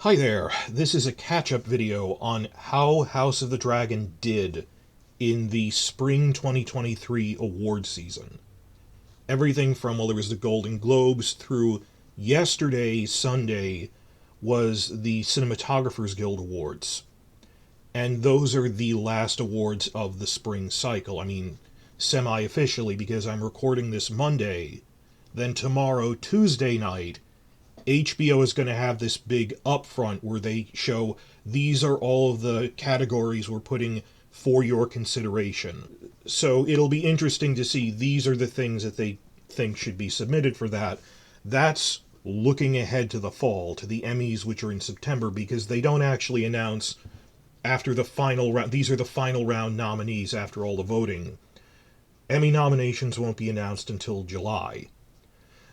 Hi there, this is a catch-up video on how House of the Dragon did in the spring 2023 award season. Everything from, well, there was the Golden Globes through yesterday, Sunday, was the Cinematographers Guild Awards. And those are the last awards of the spring cycle. I mean, semi-officially, because I'm recording this Monday. Then tomorrow, Tuesday night, HBO is going to have this big upfront where they show these are all of the categories we're putting for your consideration. So it'll be interesting to see these are the things that they think should be submitted for that. That's looking ahead to the fall, to the Emmys, which are in September, because they don't actually announce after the final round. These are the final round nominees after all the voting. Emmy nominations won't be announced until July.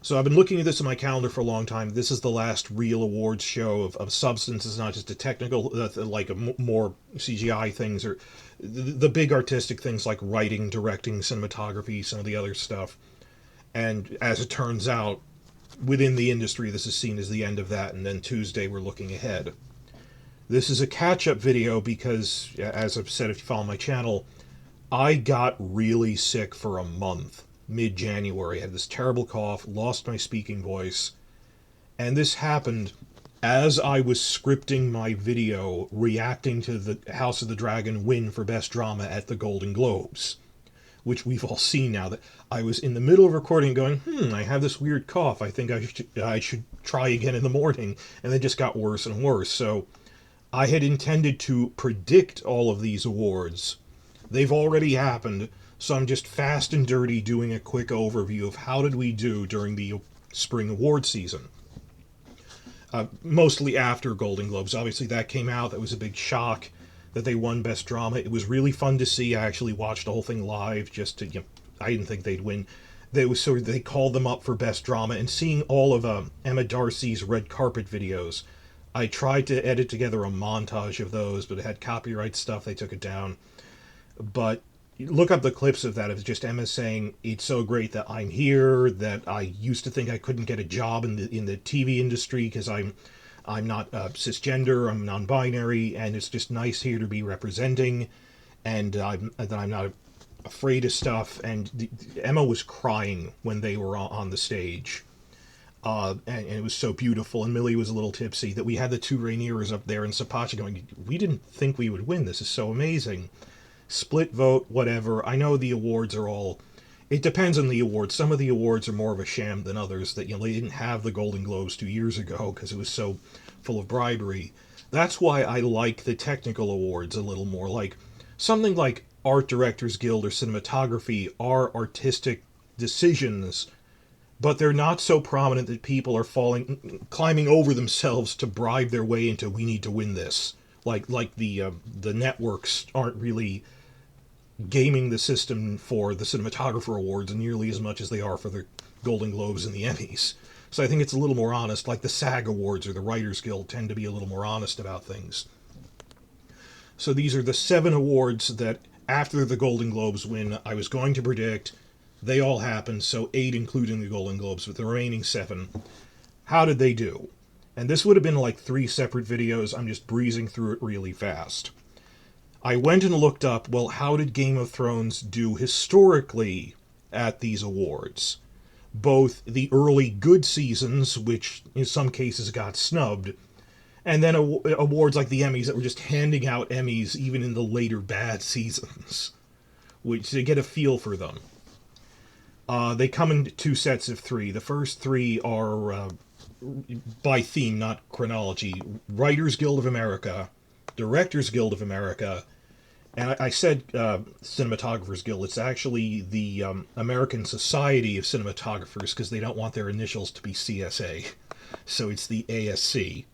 So I've been looking at this in my calendar for a long time. This is the last real awards show of substance. It's not just a technical, like more CGI things, or the big artistic things like writing, directing, cinematography, some of the other stuff. And as it turns out, within the industry, this is seen as the end of that, and then Tuesday we're looking ahead. This is a catch-up video because, as I've said if you follow my channel, I got really sick for a month. Mid-January. I had this terrible cough, lost my speaking voice, and this happened as I was scripting my video reacting to the House of the Dragon win for Best Drama at the Golden Globes, which we've all seen now. That I was in the middle of recording going, I have this weird cough, I think I should try again in the morning, and it just got worse and worse. So I had intended to predict all of these awards. They've already happened. So I'm just fast and dirty doing a quick overview of how did we do during the spring award season. Mostly after Golden Globes. Obviously that came out. That was a big shock that they won Best Drama. It was really fun to see. I actually watched the whole thing live just to, I didn't think they'd win. They called them up for Best Drama, and seeing all of Emma Darcy's red carpet videos. I tried to edit together a montage of those, but it had copyright stuff. They took it down. But look up the clips of that. It was just Emma saying, it's so great that I'm here, that I used to think I couldn't get a job in the TV industry because I'm not cisgender, I'm non-binary, and it's just nice here to be representing, and that I'm not afraid of stuff. And Emma was crying when they were on the stage. And it was so beautiful, and Millie was a little tipsy. That we had the two Rhaenyras up there and Sapacha going, we didn't think we would win, this is so amazing. Split vote, whatever. I know the awards are all... It depends on the awards. Some of the awards are more of a sham than others. That, they didn't have the Golden Globes 2 years ago because it was so full of bribery. That's why I like the technical awards a little more. Like, something like Art Directors Guild or Cinematography are artistic decisions, but they're not so prominent that people are climbing over themselves to bribe their way into, we need to win this. Like the networks aren't really gaming the system for the Cinematographer Awards nearly as much as they are for the Golden Globes and the Emmys. So I think it's a little more honest, like the SAG Awards or the Writers Guild tend to be a little more honest about things. So these are the 7 awards that, after the Golden Globes win, I was going to predict. They all happened, so 8 including the Golden Globes, but the remaining 7. How did they do? And this would have been like 3 separate videos. I'm just breezing through it really fast. I went and looked up, well, how did Game of Thrones do historically at these awards? Both the early good seasons, which in some cases got snubbed, and then awards like the Emmys that were just handing out Emmys even in the later bad seasons, which to get a feel for them. They come in 2 sets of 3. The first 3 are... by theme, not chronology. Writers Guild of America, Directors Guild of America, and I said Cinematographers Guild. It's actually the American Society of Cinematographers, because they don't want their initials to be CSA. So it's the ASC.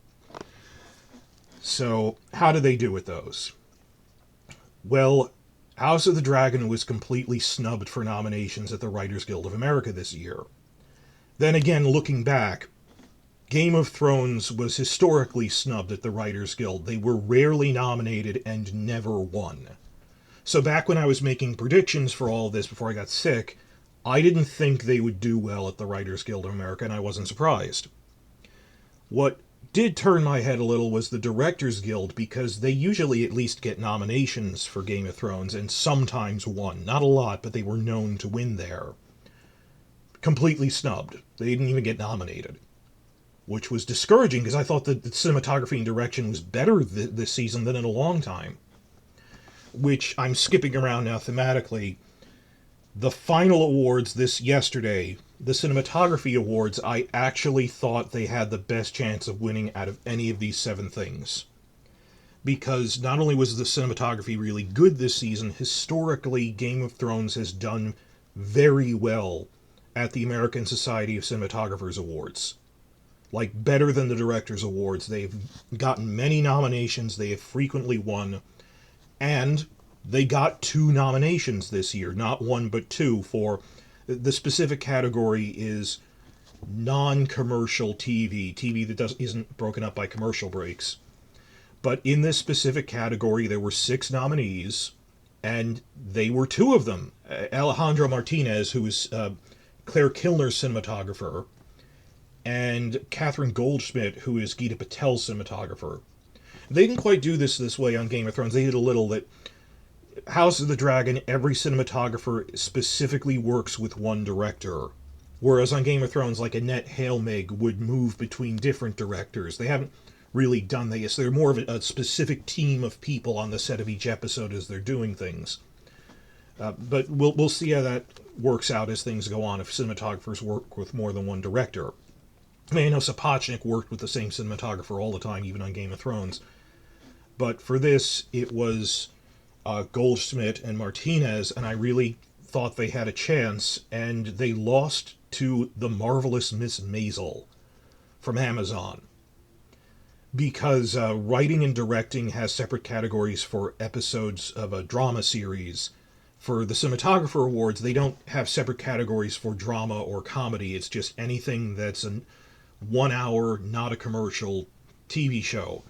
So how do they do with those? Well, House of the Dragon was completely snubbed for nominations at the Writers Guild of America this year. Then again, looking back, Game of Thrones was historically snubbed at the Writers Guild. They were rarely nominated and never won. So back when I was making predictions for all of this before I got sick, I didn't think they would do well at the Writers Guild of America, and I wasn't surprised. What did turn my head a little was the Directors Guild, because they usually at least get nominations for Game of Thrones and sometimes won. Not a lot, but they were known to win there. Completely snubbed. They didn't even get nominated, which was discouraging because I thought that the cinematography and direction was better this season than in a long time. Which I'm skipping around now thematically. The final awards yesterday, the cinematography awards, I actually thought they had the best chance of winning out of any of these 7 things. Because not only was the cinematography really good this season, historically Game of Thrones has done very well at the American Society of Cinematographers Awards. Like, better than the Directors Awards. They've gotten many nominations, they have frequently won, and they got 2 nominations this year, not 1 but 2, for the specific category is non-commercial TV that isn't broken up by commercial breaks. But in this specific category, there were 6 nominees, and they were 2 of them. Alejandro Martinez, who is Claire Kilner's cinematographer, and Catherine Goldschmidt, who is Gita Patel's cinematographer. They didn't quite do this way on Game of Thrones. They did a little that House of the Dragon, every cinematographer specifically works with one director. Whereas on Game of Thrones, like Annette Halmig would move between different directors. They haven't really done that yet. So they're more of a specific team of people on the set of each episode as they're doing things. But we'll see how that works out as things go on if cinematographers work with more than one director. I mean, I know Sapochnik worked with the same cinematographer all the time, even on Game of Thrones. But for this, it was Goldschmidt and Martinez, and I really thought they had a chance, and they lost to The Marvelous Miss Maisel from Amazon. Because writing and directing has separate categories for episodes of a drama series. For the Cinematographer Awards, they don't have separate categories for drama or comedy. It's just anything that's a 1 hour, not a commercial TV show.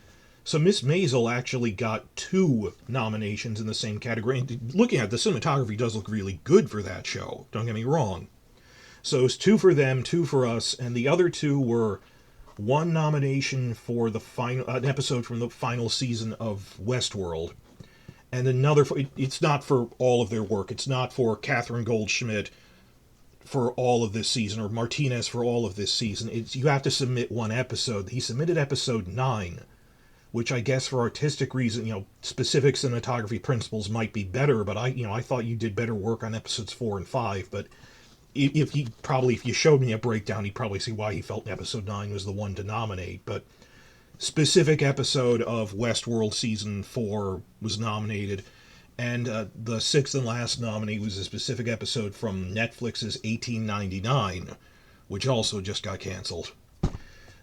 So Miss Maisel actually got 2 nominations in the same category. And looking at it, the cinematography does look really good for that show. Don't get me wrong. So it's 2 for them, 2 for us, and the other 2 were 1 nomination for an episode from the final season of Westworld, and another it's not for all of their work. It's not for Catherine Goldschmidt for all of this season, or Martinez for all of this season. You have to submit 1 episode. He submitted episode 9, which I guess for artistic reason, specific cinematography principles might be better, but I thought you did better work on episodes 4 and 5, but if you showed me a breakdown, you'd probably see why he felt episode 9 was the one to nominate. But specific episode of Westworld season 4 was nominated, and the 6th and last nominee was a specific episode from Netflix's 1899, which also just got canceled.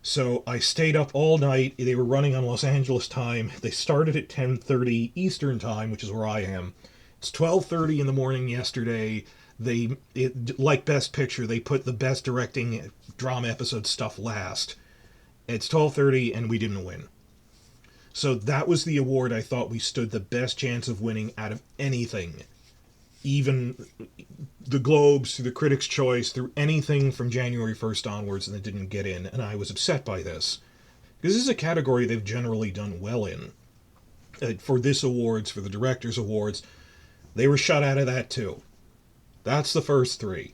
So I stayed up all night. They were running on Los Angeles time. They started at 10:30 Eastern time, which is where I am. It's 12:30 in the morning yesterday. Like Best Picture, they put the best directing drama episode stuff last. It's 12:30 and we didn't win. So that was the award I thought we stood the best chance of winning out of anything. Even the Globes, through the Critics' Choice, through anything from January 1st onwards, and it didn't get in, and I was upset by this. Because this is a category they've generally done well in. For this awards, for the Directors Awards, they were shut out of that too. That's the first 3.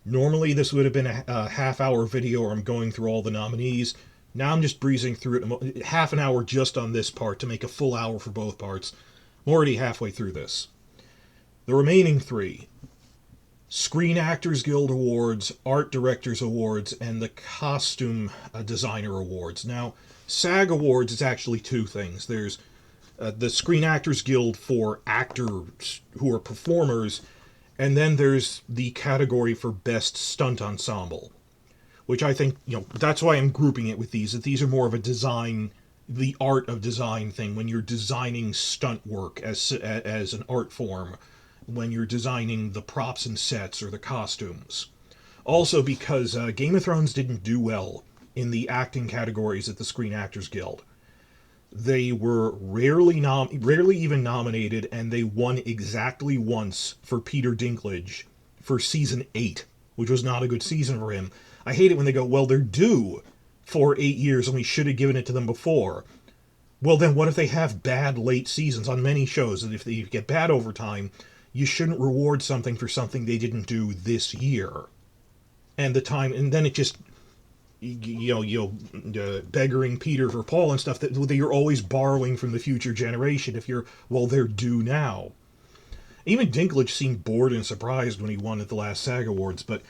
Normally this would have been a half-hour video where I'm going through all the nominees. Now I'm just breezing through it, half an hour just on this part to make a full hour for both parts. I'm already halfway through this. The remaining 3, Screen Actors Guild Awards, Art Directors Awards, and the Costume Designer Awards. Now, SAG Awards is actually 2 things. There's the Screen Actors Guild for actors who are performers, and then there's the category for Best Stunt Ensemble, which I think, that's why I'm grouping it with these, that these are more of a design, the art of design thing, when you're designing stunt work as an art form, when you're designing the props and sets or the costumes. Also because Game of Thrones didn't do well in the acting categories at the Screen Actors Guild. They were rarely even nominated, and they won exactly once for Peter Dinklage for season 8, which was not a good season for him. I hate it when they go, well, they're due. for 8 years and we should have given it to them before. Well, then what if they have bad late seasons on many shows? And if they get bad over time, you shouldn't reward something for something they didn't do this year. And the time, and then it just, beggaring Peter for Paul and stuff, that you're always borrowing from the future generation if you're, well, they're due now. Even Dinklage seemed bored and surprised when he won at the last SAG Awards, but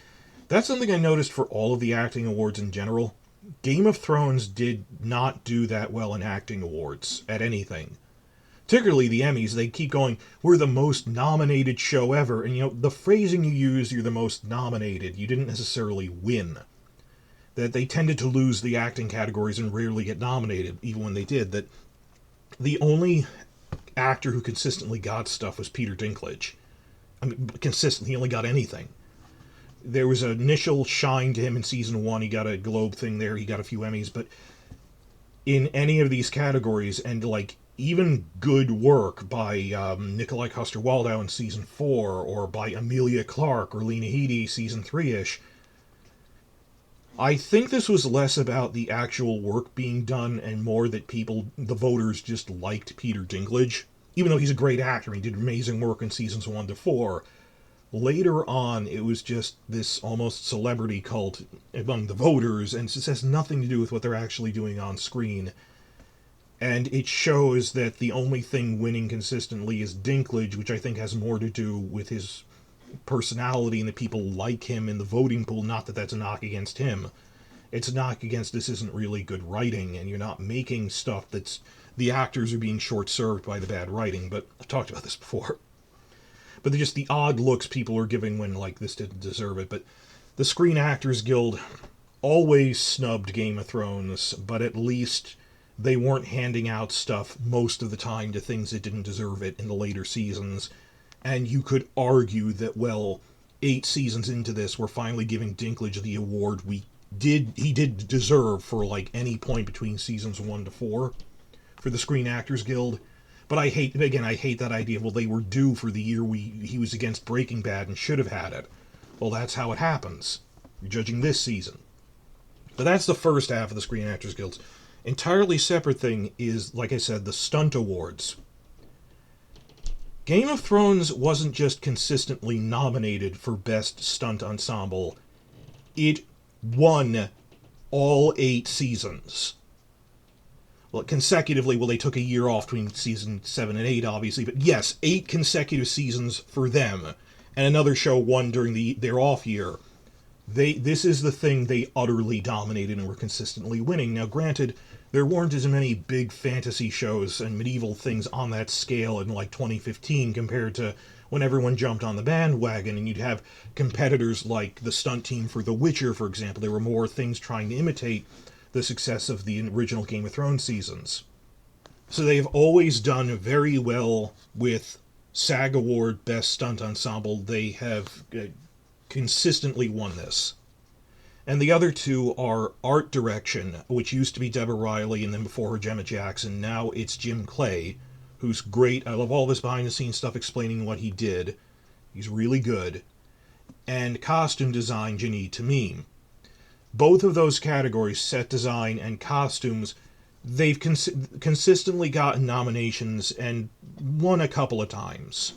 that's something I noticed for all of the acting awards in general. Game of Thrones did not do that well in acting awards at anything. Particularly the Emmys, they keep going, we're the most nominated show ever, and the phrasing you use, you're the most nominated, you didn't necessarily win. That they tended to lose the acting categories and rarely get nominated, even when they did. That the only actor who consistently got stuff was Peter Dinklage. I mean, consistently, he only got anything. There was an initial shine to him in season 1, he got a Globe thing there, he got a few Emmys, but in any of these categories, and even good work by Nikolai Coster-Waldau in season 4, or by Emilia Clarke or Lena Headey season 3-ish, I think this was less about the actual work being done and more that the voters just liked Peter Dinklage. Even though he's a great actor, he did amazing work in seasons 1 to 4. Later on, it was just this almost celebrity cult among the voters, and it just has nothing to do with what they're actually doing on screen. And it shows that the only thing winning consistently is Dinklage, which I think has more to do with his personality and the people like him in the voting pool. Not that that's a knock against him. It's a knock against this isn't really good writing, and you're not making stuff that's... The actors are being short-served by the bad writing, but I've talked about this before. But they're just the odd looks people are giving when, this didn't deserve it. But the Screen Actors Guild always snubbed Game of Thrones, but at least they weren't handing out stuff most of the time to things that didn't deserve it in the later seasons. And you could argue that, 8 seasons into this, we're finally giving Dinklage the award he did deserve for, any point between seasons 1 to 4 for the Screen Actors Guild. But I hate that idea. Well, they were due for the year he was against Breaking Bad and should have had it. Well, that's how it happens. You're judging this season. But that's the first half of the Screen Actors Guild's. Entirely separate thing is, like I said, the Stunt Awards. Game of Thrones wasn't just consistently nominated for Best Stunt Ensemble. It won all 8 seasons. Well, consecutively, they took a year off between season 7 and 8, obviously, but yes, 8 consecutive seasons for them, and another show won during their off year. This is the thing they utterly dominated and were consistently winning. Now, granted, there weren't as many big fantasy shows and medieval things on that scale in 2015 compared to when everyone jumped on the bandwagon, and you'd have competitors like the stunt team for The Witcher, for example. There were more things trying to imitate the success of the original Game of Thrones seasons. So they have always done very well with SAG Award Best Stunt Ensemble. They have consistently won this. And the other 2 are Art Direction, which used to be Deborah Riley, and then before her Gemma Jackson. Now it's Jim Clay, who's great. I love all this behind-the-scenes stuff explaining what he did. He's really good. And Costume Design, Janine Tamim. Both of those categories, set design and costumes, they've consistently gotten nominations and won a couple of times.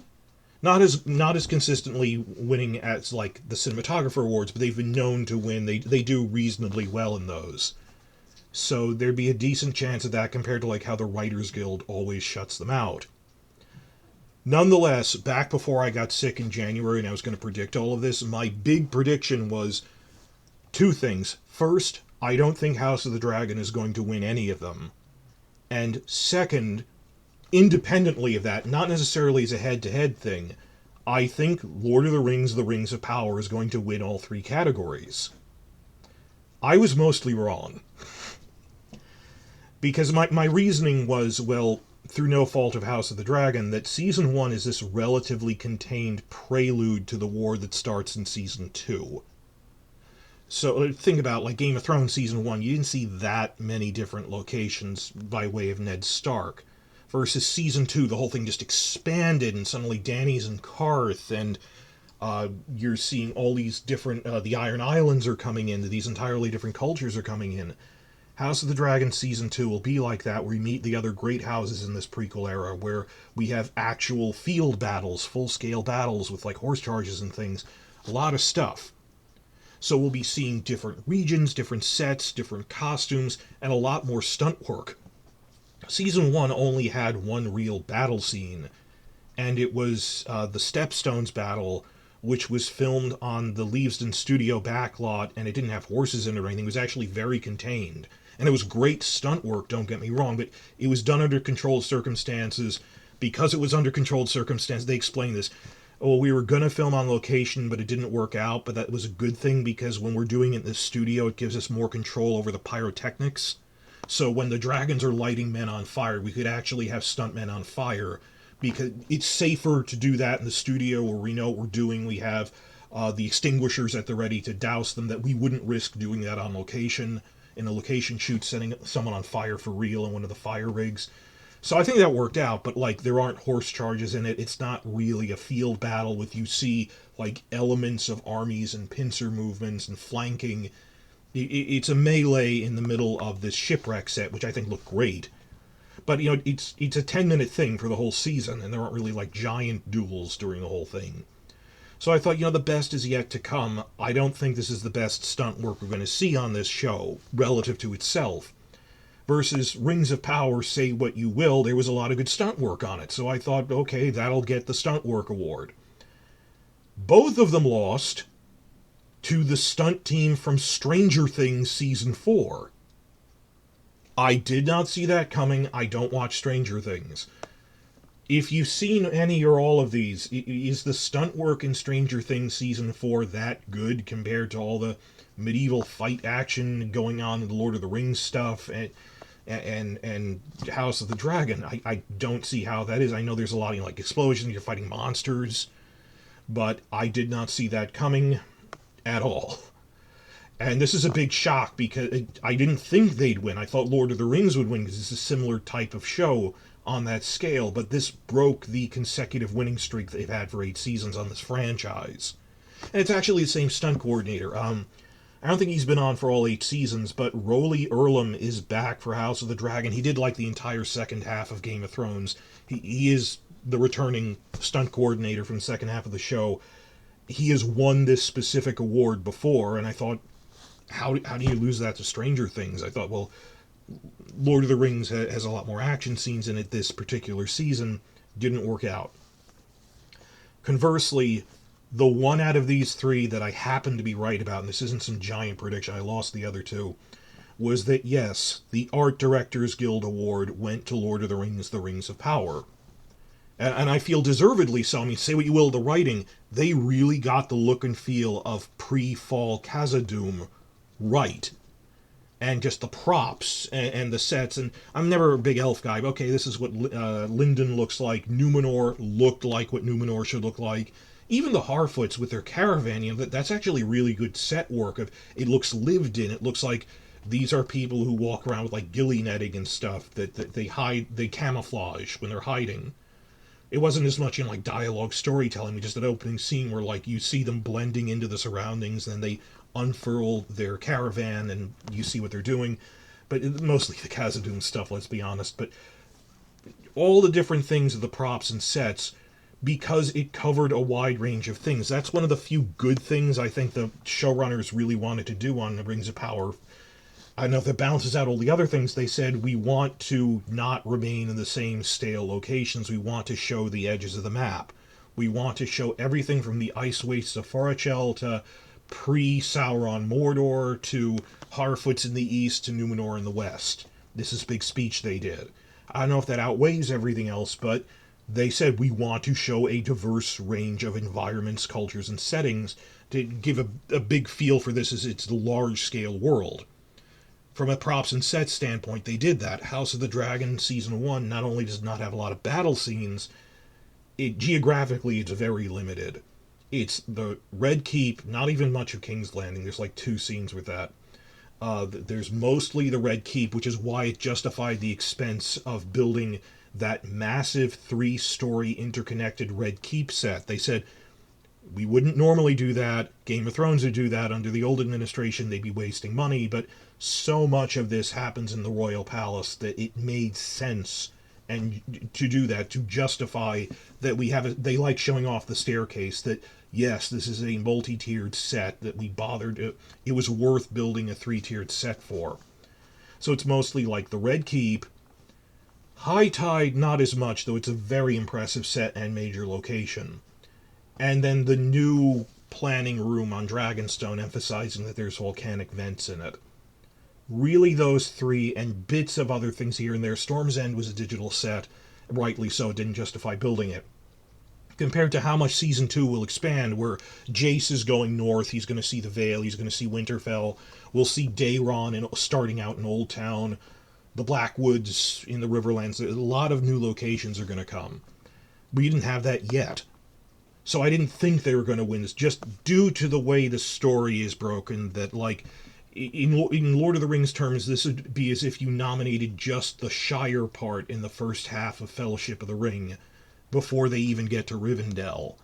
Not as consistently winning as the Cinematographer Awards, but they've been known to win. They do reasonably well in those. So there'd be a decent chance of that compared to how the Writers Guild always shuts them out. Nonetheless, back before I got sick in January and I was going to predict all of this, my big prediction was 2 things. First, I don't think House of the Dragon is going to win any of them. And second, independently of that, not necessarily as a head-to-head thing, I think Lord of the Rings, The Rings of Power is going to win all 3 categories. I was mostly wrong. Because my reasoning was, through no fault of House of the Dragon, that Season 1 is this relatively contained prelude to the war that starts in Season 2. So think about, Game of Thrones Season 1, you didn't see that many different locations by way of Ned Stark. Versus Season 2, the whole thing just expanded, and suddenly Dany's in Karth, and you're seeing all these different... the Iron Islands are coming in, these entirely different cultures are coming in. House of the Dragon Season 2 will be like that, where we meet the other great houses in this prequel era, where we have actual field battles, full-scale battles with like horse charges and things. A lot of stuff. So we'll be seeing different regions, different sets, different costumes, and a lot more stunt work. Season 1 only had one real battle scene, and it was the Stepstones battle, which was filmed on the Leavesden studio backlot, and it didn't have horses in it or anything. It was actually very contained. And it was great stunt work, don't get me wrong, but it was done under controlled circumstances. Because it was under controlled circumstances, they explained this. Oh, we were going to film on location, but it didn't work out, but that was a good thing because when we're doing it in the studio, it gives us more control over the pyrotechnics. So when the dragons are lighting men on fire, we could actually have stuntmen on fire because it's safer to do that in the studio where we know what we're doing. We have the extinguishers at the ready to douse them, that we wouldn't risk doing that on location, in a location shoot, setting someone on fire for real in one of the fire rigs. So I think that worked out, but like there aren't horse charges in it. It's not really a field battle with you see like elements of armies and pincer movements and flanking. It's a melee in the middle of this shipwreck set, which I think looked great. But you know, it's a 10-minute thing for the whole season, and there aren't really like giant duels during the whole thing. So I thought, you know, the best is yet to come. I don't think this is the best stunt work we're going to see on this show relative to itself. Versus Rings of Power, say what you will, there was a lot of good stunt work on it. So I thought, okay, that'll get the stunt work award. Both of them lost to the stunt team from Stranger Things Season 4. I did not see that coming. I don't watch Stranger Things. If you've seen any or all of these, is the stunt work in Stranger Things Season 4 that good compared to all the medieval fight action going on in the Lord of the Rings stuff and House of the Dragon? I don't see how that is. I know there's a lot of like explosions, you're fighting monsters, but I did not see that coming at all. And this is a big shock because I didn't think they'd win. I thought Lord of the Rings would win because it's a similar type of show on that scale, but this broke the consecutive winning streak they've had for 8 seasons on this franchise. And it's actually the same stunt coordinator. I don't think he's been on for all 8 seasons, but Rolly Earlham is back for House of the Dragon. He did like the entire second half of Game of Thrones. He is the returning stunt coordinator from the second half of the show. He has won this specific award before, and I thought, how do you lose that to Stranger Things? I thought, well, Lord of the Rings has a lot more action scenes in it this particular season. Didn't work out. Conversely, the one out of these 3 that I happen to be right about, and this isn't some giant prediction, I lost the other 2, was that yes, the Art Directors Guild Award went to Lord of the Rings of Power. And I feel deservedly so. I mean, say what you will, the writing, they really got the look and feel of pre-fall Khazad-dûm right. And just the props and the sets. And I'm never a big elf guy, but okay, this is what Lindon looks like. Numenor looked like what Numenor should look like. Even the Harfoots with their caravan, you know, that's actually really good set work. It looks lived in. It looks like these are people who walk around with like ghillie netting and stuff that they camouflage when they're hiding. It wasn't as much in like dialogue storytelling, just an opening scene where like you see them blending into the surroundings, and then they unfurl their caravan and you see what they're doing. But mostly the Khazad-dûm stuff, let's be honest. But all the different things of the props and sets, because it covered a wide range of things. That's one of the few good things I think the showrunners really wanted to do on the Rings of Power. I don't know if it balances out all the other things. They said, we want to not remain in the same stale locations. We want to show the edges of the map. We want to show everything from the ice wastes of Forochel to pre-Sauron Mordor to Harfoots in the east to Numenor in the west. This is a big speech they did. I don't know if that outweighs everything else, but they said we want to show a diverse range of environments, cultures, and settings to give a big feel for this as it's the large-scale world. From a props and set standpoint, they did that. House of the Dragon Season 1 not only does not have a lot of battle scenes, geographically it's very limited. It's the Red Keep, not even much of King's Landing. There's like 2 scenes with that. There's mostly the Red Keep, which is why it justified the expense of building that massive 3-story interconnected Red Keep set. They said, we wouldn't normally do that. Game of Thrones would do that under the old administration. They'd be wasting money, but so much of this happens in the royal palace that it made sense, and to do that, to justify that we have they like showing off the staircase, that yes, this is a multi-tiered set, that we bothered it was worth building a 3-tiered set for. So it's mostly like the Red Keep, High Tide not as much, though it's a very impressive set and major location, and then the new planning room on Dragonstone, emphasizing that there's volcanic vents in it. Really, those three, and bits of other things here and there. Storm's End was a digital set, rightly so, it didn't justify building it. Compared to how much Season 2 will expand, where Jace is going north, he's going to see the Vale, he's going to see Winterfell, we'll see Daeron starting out in Old Town, the Blackwoods in the Riverlands. A lot of new locations are going to come. We didn't have that yet. So I didn't think they were going to win this, just due to the way the story is broken, that, like, in Lord of the Rings terms, this would be as if you nominated just the Shire part in the first half of Fellowship of the Ring before they even get to Rivendell.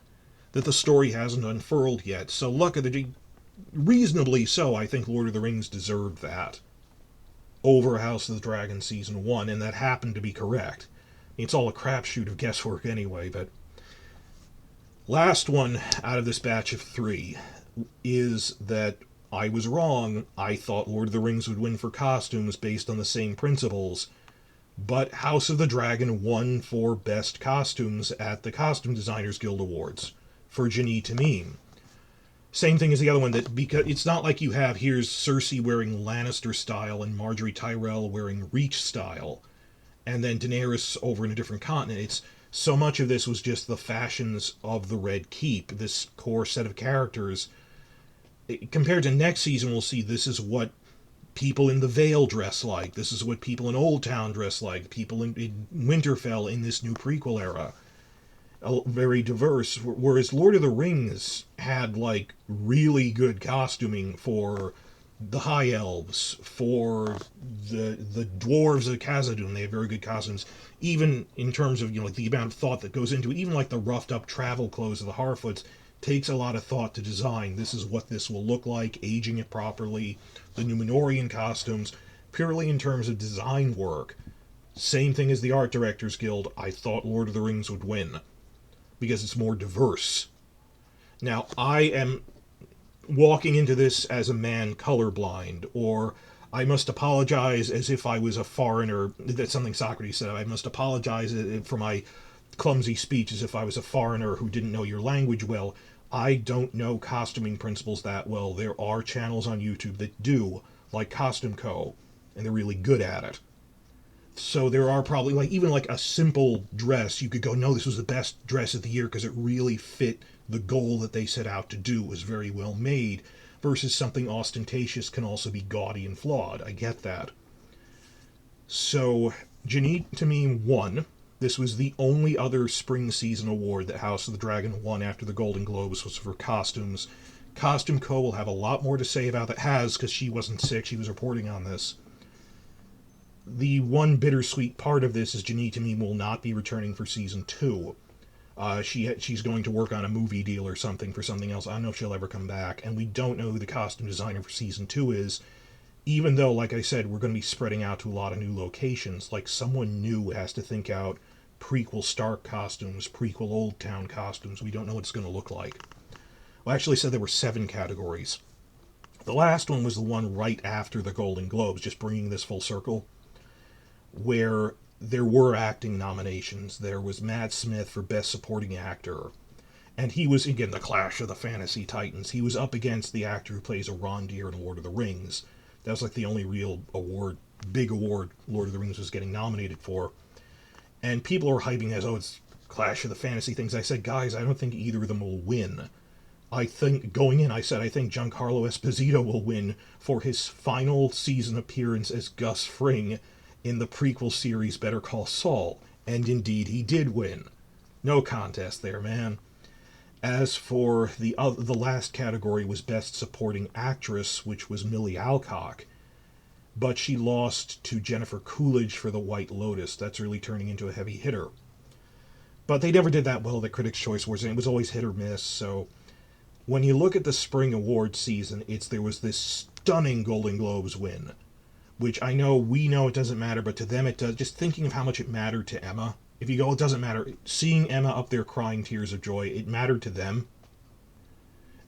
That the story hasn't unfurled yet. So reasonably so, I think Lord of the Rings deserved that over House of the Dragon Season 1, and that happened to be correct. It's all a crapshoot of guesswork anyway, but last one out of this batch of 3 is that I was wrong. I thought Lord of the Rings would win for costumes based on the same principles, but House of the Dragon won for Best Costumes at the Costume Designers Guild Awards for Jani Tamim. Same thing as the other one, that because it's not like you have here's Cersei wearing Lannister style and Marjorie Tyrell wearing Reach style, and then Daenerys over in a different continent. It's so much of this was just the fashions of the Red Keep, this core set of characters. Compared to next season, we'll see this is what people in the Vale dress like. This is what people in Old Town dress like. People in Winterfell in this new prequel era. Very diverse. Whereas Lord of the Rings had, like, really good costuming for the High Elves, for the Dwarves of Khazad-dûm. They have very good costumes. Even in terms of, like, the amount of thought that goes into it. Even, like, the roughed-up travel clothes of the Harfoots takes a lot of thought to design. This is what this will look like, aging it properly, the Númenórean costumes, purely in terms of design work. Same thing as the Art Directors Guild. I thought Lord of the Rings would win, because it's more diverse. Now, I am walking into this as a man colorblind, or I must apologize as if I was a foreigner. That's something Socrates said. I must apologize for my clumsy speech as if I was a foreigner who didn't know your language well. I don't know costuming principles that well. There are channels on YouTube that do, like Costume Co., and they're really good at it. So there are probably, like, even like a simple dress, you could go, no, this was the best dress of the year because it really fit the goal that they set out to do. It was very well made, versus something ostentatious can also be gaudy and flawed. I get that. So Jani Tamim won. This was the only other spring season award that House of the Dragon won after the Golden Globes, was for costumes. Costume Co. will have a lot more to say about that, because she wasn't sick, she was reporting on this. The one bittersweet part of this is Jani Tamim will not be returning for Season 2. She's going to work on a movie deal or something for something else. I don't know if she'll ever come back, and we don't know who the costume designer for Season 2 is, even though, like I said, we're going to be spreading out to a lot of new locations. Like, someone new has to think out prequel Stark costumes, prequel Old Town costumes. We don't know what it's going to look like. Well, I actually said there were 7 categories. The last one was the one right after the Golden Globes, just bringing this full circle, where there were acting nominations. There was Matt Smith for Best Supporting Actor, and he was, again, the clash of the fantasy titans. He was up against the actor who plays Arondir in Lord of the Rings. That was like the only real award, big award Lord of the Rings was getting nominated for. And people are hyping as, oh, it's clash of the fantasy things. I said, guys, I don't think either of them will win. I think, going in, I said, I think Giancarlo Esposito will win for his final season appearance as Gus Fring in the prequel series Better Call Saul. And indeed, he did win. No contest there, man. As for the last category was Best Supporting Actress, which was Millie Alcock. But she lost to Jennifer Coolidge for The White Lotus. That's really turning into a heavy hitter. But they never did that well at the Critics' Choice Awards, and it was always hit or miss. So when you look at the spring award season, there was this stunning Golden Globes win, which I know we know it doesn't matter, but to them it does. Just thinking of how much it mattered to Emma. If you go, it doesn't matter. Seeing Emma up there crying tears of joy, it mattered to them.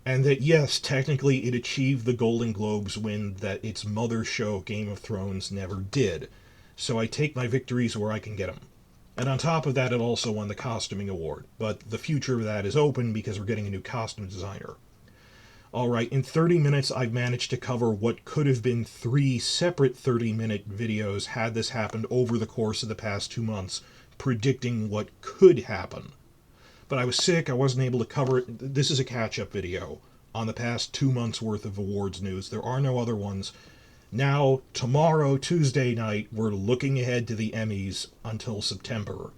And that, yes, technically it achieved the Golden Globes win that its mother show, Game of Thrones, never did. So I take my victories where I can get them. And on top of that, it also won the Costuming Award. But the future of that is open because we're getting a new costume designer. Alright, in 30 minutes, I've managed to cover what could have been 3 separate 30-minute videos had this happened over the course of the past 2 months, predicting what could happen. But I was sick, I wasn't able to cover it. This is a catch-up video on the past 2 months' worth of awards news. There are no other ones. Now, tomorrow, Tuesday night, we're looking ahead to the Emmys until September.